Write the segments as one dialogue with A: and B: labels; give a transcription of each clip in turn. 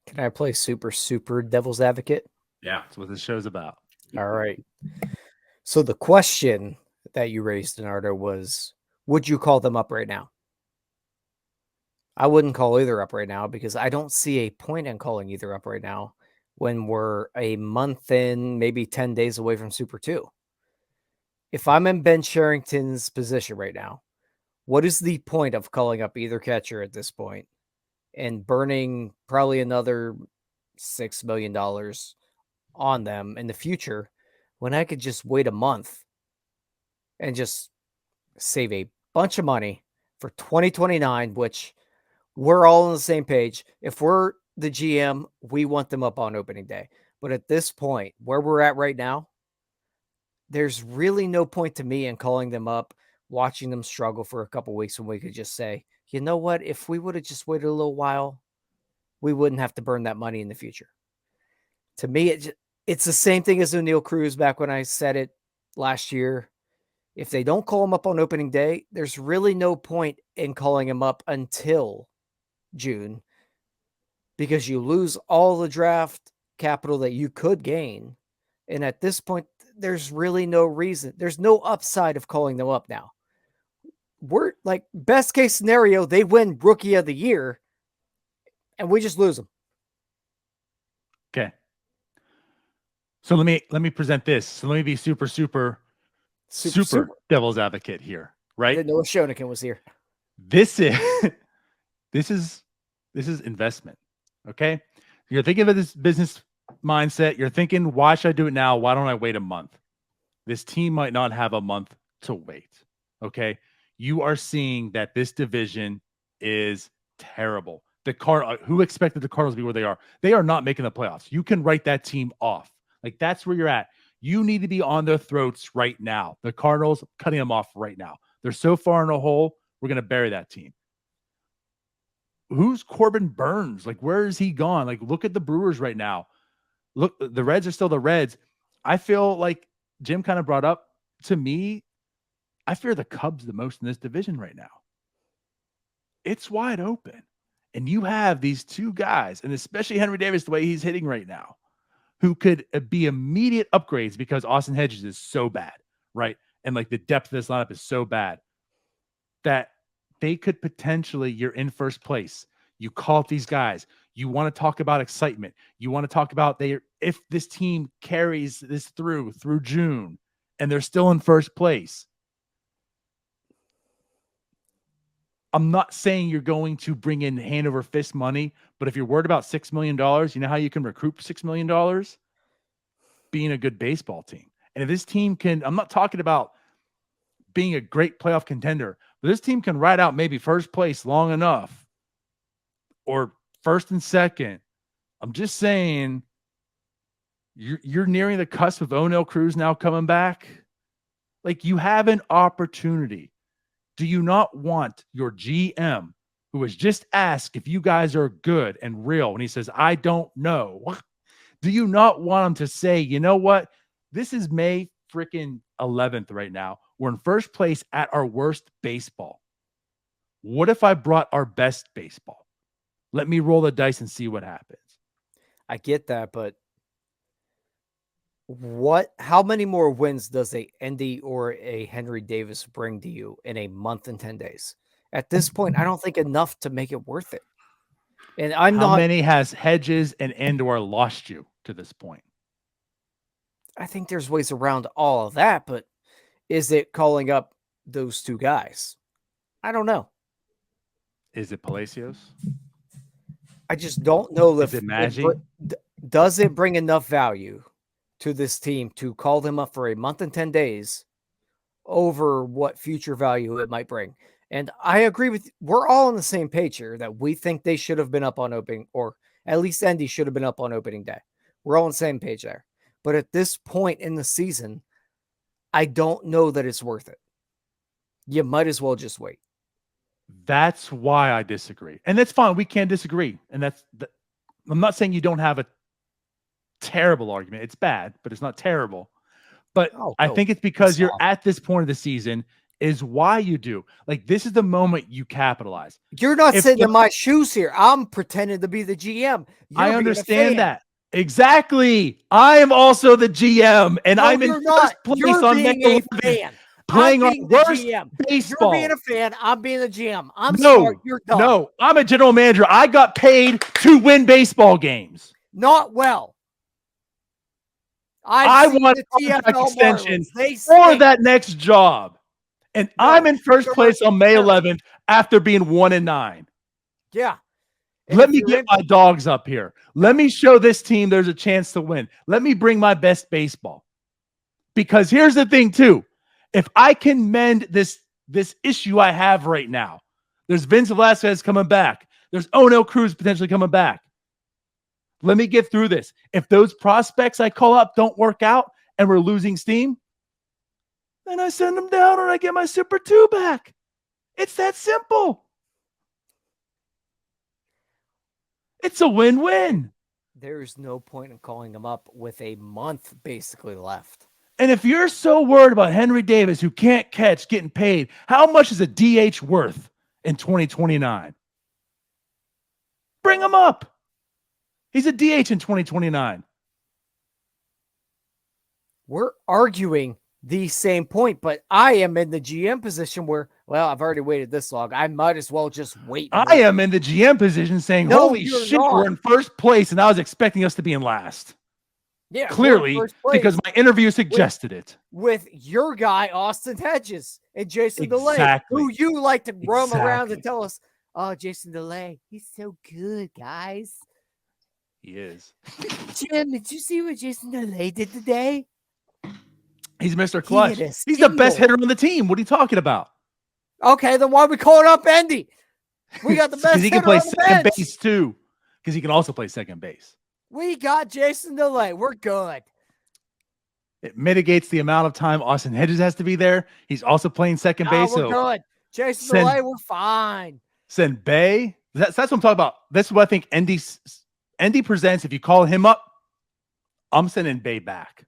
A: Can I play super devil's advocate?
B: Yeah, that's what this show's about.
A: All right. So the question that you raised, Donardo, was would you call them up right now? I wouldn't call either up right now because I don't see a point in calling either up right now when we're a month in, maybe 10 days away from Super 2. If I'm in Ben Sherrington's position right now, what is the point of calling up either catcher at this point and burning probably another $6 million on them in the future when I could just wait a month and just save a bunch of money for 2029, which we're all on the same page. If we're the GM, we want them up on opening day. But at this point, where we're at right now, there's really no point to me in calling them up, watching them struggle for a couple weeks when we could just say, you know what? If we would have just waited a little while, we wouldn't have to burn that money in the future. To me, it's the same thing as O'Neal Cruz back when I said it last year. If they don't call him up on opening day, there's really no point in calling him up until June because you lose all the draft capital that you could gain. And at this point, there's really no reason. There's no upside of calling them up now. We're like best case scenario, they win rookie of the year and we just lose them.
B: Okay. So let me present this. So let me be super devil's advocate here,
A: I
B: right?
A: didn't know Shonikin was here.
B: This is this is investment. Okay. You're thinking of this business mindset. You're thinking, why should I do it now? Why don't I wait a month? This team might not have a month to wait. Okay. You are seeing that this division is terrible. Who expected the Cardinals to be where they are? They are not making the playoffs. You can write that team off. Like that's where you're at. You need to be on their throats right now. The Cardinals cutting them off right now. They're so far in a hole. We're going to bury that team. Who's Corbin Burns? Like, where is he gone? Like, look at the Brewers right now. Look, the Reds are still the Reds. I feel like Jim kind of brought up to me, I fear the Cubs the most in this division right now. It's wide open. And you have these two guys, and especially Henry Davis, the way he's hitting right now, who could be immediate upgrades because Austin Hedges is so bad, right? And like the depth of this lineup is so bad that they could potentially, you're in first place. You call up these guys. You want to talk about excitement. You want to talk about if this team carries this through June and they're still in first place. I'm not saying you're going to bring in hand over fist money, but if you're worried about $6 million, you know how you can recruit $6 million? Being a good baseball team. And if this team can, I'm not talking about being a great playoff contender, but this team can ride out maybe first place long enough or first and second. I'm just saying you're nearing the cusp of O'Neal Cruz now coming back. Like you have an opportunity. Do you not want your GM, who was just asked if you guys are good and real, when he says, I don't know, do you not want him to say, you know what? This is May freaking 11th right now. We're in first place at our worst baseball. What if I brought our best baseball? Let me roll the dice and see what happens.
A: I get that, but how many more wins does a Endy or a Henry Davis bring to you in a month and 10 days? At this point, I don't think enough to make it worth it. And
B: How many has Hedges and Andor lost you to this point?
A: I think there's ways around all of that, but is it calling up those two guys? I don't know.
B: Is it Palacios?
A: I just don't know if
B: it Maggi?
A: Does it bring enough value to this team to call them up for a month and 10 days over what future value it might bring. And I agree with, we're all on the same page here that we think they should have been up on opening, or at least Endy should have been up on opening day. We're all on the same page there. But at this point in the season, I don't know that it's worth it. You might as well just wait.
B: That's why I disagree. And that's fine. We can disagree. And I'm not saying you don't have a terrible argument. It's bad, but it's not terrible. But I think it's because you're at this point of the season, is why you do. Like, this is the moment you capitalize.
A: You're not sitting in my shoes here. I'm pretending to be the GM.
B: I understand that. Exactly. I am also the GM, and I'm in first place on May 11th, playing our worst baseball.
A: You're being a fan. I'm being a GM. I'm smart. You're dumb.
B: No, I'm a general manager. I got paid to win baseball games.
A: Not well.
B: I want a contract extension for that next job. And I'm in first place on May 11th after being 1-9.
A: Yeah.
B: Let me get my dogs up here. Let me show this team there's a chance to win. Let me bring my best baseball. Because here's the thing, too. If I can mend this issue I have right now, there's Vince Velasquez coming back. There's O'Neill Cruz potentially coming back. Let me get through this. If those prospects I call up don't work out and we're losing steam, then I send them down and I get my Super 2 back. It's that simple. It's a win-win.
A: There's no point in calling them up with a month basically left.
B: And if you're so worried about Henry Davis, who can't catch, getting paid, how much is a DH worth in 2029? Bring him up. He's a DH in 2029.
A: We're arguing the same point, but I am in the GM position where, well, I've already waited this long. I might as well just wait.
B: I am in the GM position saying, holy shit, we're in first place, and I was expecting us to be in last.
A: Yeah,
B: clearly, because my interview suggested it.
A: With your guy, Austin Hedges, and Jason DeLay, who you like to roam around and tell us, oh, Jason DeLay, he's so good, guys.
B: He is.
A: Jim, did you see what Jason DeLay did today?
B: He's Mr. Clutch. He's the best hitter on the team. What are you talking about?
A: Okay, then why are we calling up Endy? We got the best hitter on the bench.
B: Because he can play second base, too. Because he can also play second base.
A: We got Jason DeLay. We're good.
B: It mitigates the amount of time Austin Hedges has to be there. He's also playing second base.
A: We're good. Jason DeLay, we're fine.
B: Send Bay. That's what I'm talking about. That's what I think Endy presents. If you call him up, I'm sending Bay back.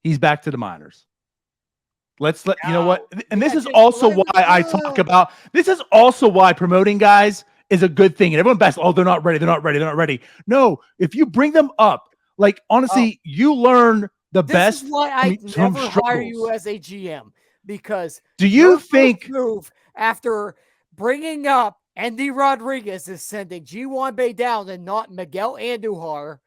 B: He's back to the minors. You know what? And this is also why I talk about, this is also why promoting guys is a good thing. And everyone backs, oh, they're not ready. They're not ready. They're not ready. No, if you bring them up, like, honestly, you learn the best.
A: This is why I never hire you as a GM, because
B: do you think
A: move after bringing up Endy Rodriguez is sending G1 Bay down and not Miguel Andujar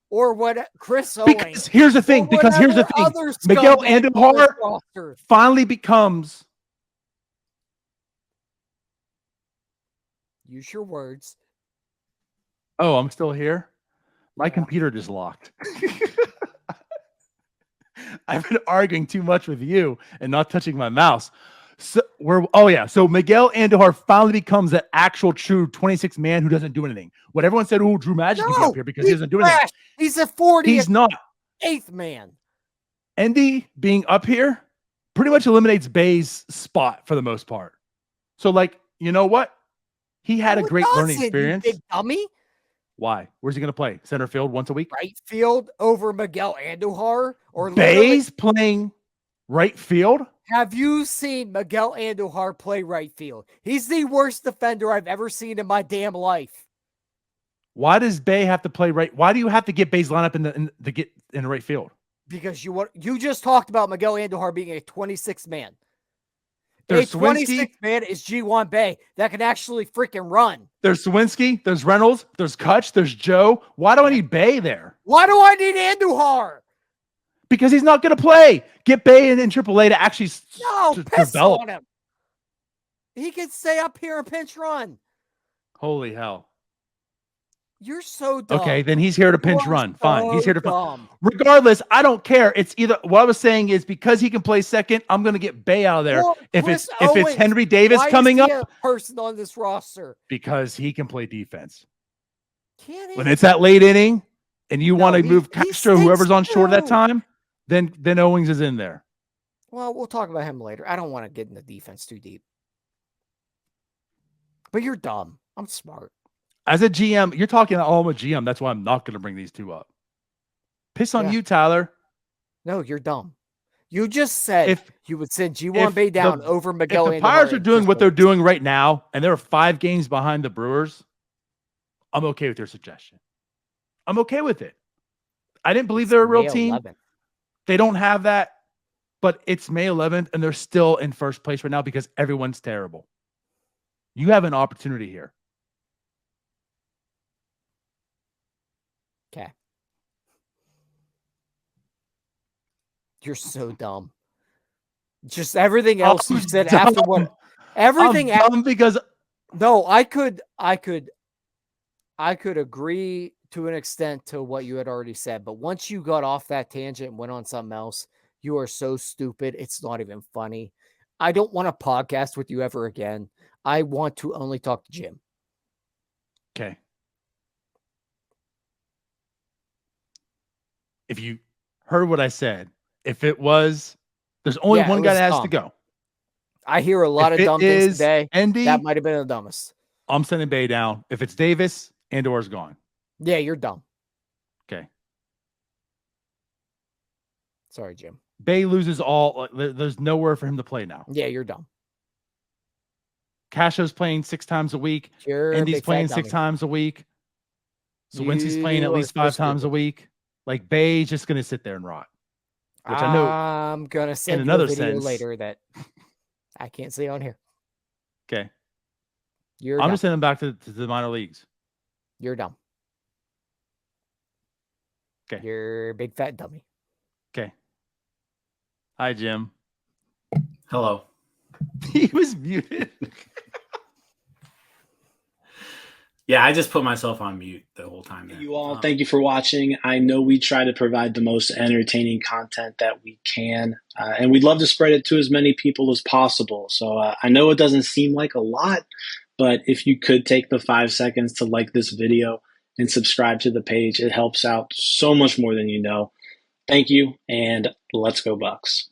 A: or what Chris Owings?
B: Because here's the thing. Miguel Andujar finally becomes.
A: Use your words.
B: Oh, I'm still here. My computer just locked. I've been arguing too much with you and not touching my mouse. So Miguel Andujar finally becomes that actual true 26 man who doesn't do anything. What everyone said, oh, Drew Magic is up here because he doesn't do anything.
A: He's a 40th.
B: He's not.
A: 8th man.
B: Endy being up here pretty much eliminates Bay's spot for the most part. So, like, you know what? He had a great learning experience.
A: Big dummy.
B: Why? Where's he going to play? Center field once a week?
A: Right field over Miguel Andujar? Or
B: Bay's playing right field?
A: Have you seen Miguel Andujar play right field? He's the worst defender I've ever seen in my damn life.
B: Why does Bay have to play right? Why do you have to get Bay's lineup in the right field?
A: Because you just talked about Miguel Andujar being a 26 man.
B: There's
A: a 26 man is G1 Bay that can actually freaking run.
B: There's Swinsky, there's Reynolds, there's Kutch, there's Joe. Why do I need Bay there?
A: Why do I need Andujar?
B: Because he's not going to play. Get Bay in AAA to actually
A: develop. On him. He can stay up here and pinch run.
B: Holy hell.
A: You're so dumb.
B: Okay, then he's here to pinch run. Fine. He's here to regardless, I don't care. It's either what I was saying is because he can play second, I'm going to get Bay out of there.
A: Well,
B: if it's Henry Davis coming up,
A: a person on this roster
B: because he can play defense.
A: When
B: it's that late inning and you want to move Castro, whoever's on short at that time, then Owings is in there.
A: Well, we'll talk about him later. I don't want to get into defense too deep. But you're dumb. I'm smart.
B: As a GM, you're talking, oh, I'm a GM. That's why I'm not going to bring these two up. Piss on you, Tyler.
A: No, you're dumb. You just said
B: If
A: you would send G1 Bay down over
B: if
A: Miguel
B: the
A: Andujar
B: Pirates are
A: and
B: doing
A: Chris
B: what they're
A: Williams.
B: doing right now, and they're 5 games behind the Brewers, I'm okay with your suggestion. I'm okay with it. I didn't believe
A: It's
B: they're a real
A: May
B: team.
A: 11th.
B: They don't have that, but it's May 11th, and they're still in first place right now because everyone's terrible. You have an opportunity here.
A: Okay. You're so dumb. Just everything else you said
B: dumb.
A: after what everything
B: I'm dumb because
A: no, I could agree to an extent to what you had already said, but once you got off that tangent and went on something else, you are so stupid. It's not even funny. I don't want to podcast with you ever again. I want to only talk to Jim.
B: okay. If you heard what I said, if it was, there's only one guy that has to go.
A: I hear a lot of dumb things today.
B: Endy,
A: that might have been the dumbest.
B: I'm sending Bay down. If it's Davis, Andor's gone.
A: Yeah, you're dumb.
B: Okay.
A: Sorry, Jim.
B: Bay loses all. There's nowhere for him to play now.
A: Yeah, you're dumb.
B: Casho's playing 6 times a week. Endy's playing 6 times a week. So Wincy's playing at least 5 times a week. Like, Bay's just going to sit there and rot. Which I know.
A: I'm going to send you a video later that I can't see on here.
B: Okay.
A: I'm
B: just sending him back to the minor leagues.
A: You're dumb.
B: Okay.
A: You're a big fat dummy.
B: Okay. Hi, Jim.
C: Hello.
B: He was muted.
C: Yeah, I just put myself on mute the whole time. There.
D: You all, thank you for watching. I know we try to provide the most entertaining content that we can, and we'd love to spread it to as many people as possible. So I know it doesn't seem like a lot, but if you could take the 5 seconds to like this video and subscribe to the page, it helps out so much more than you know. Thank you, and let's go Bucks.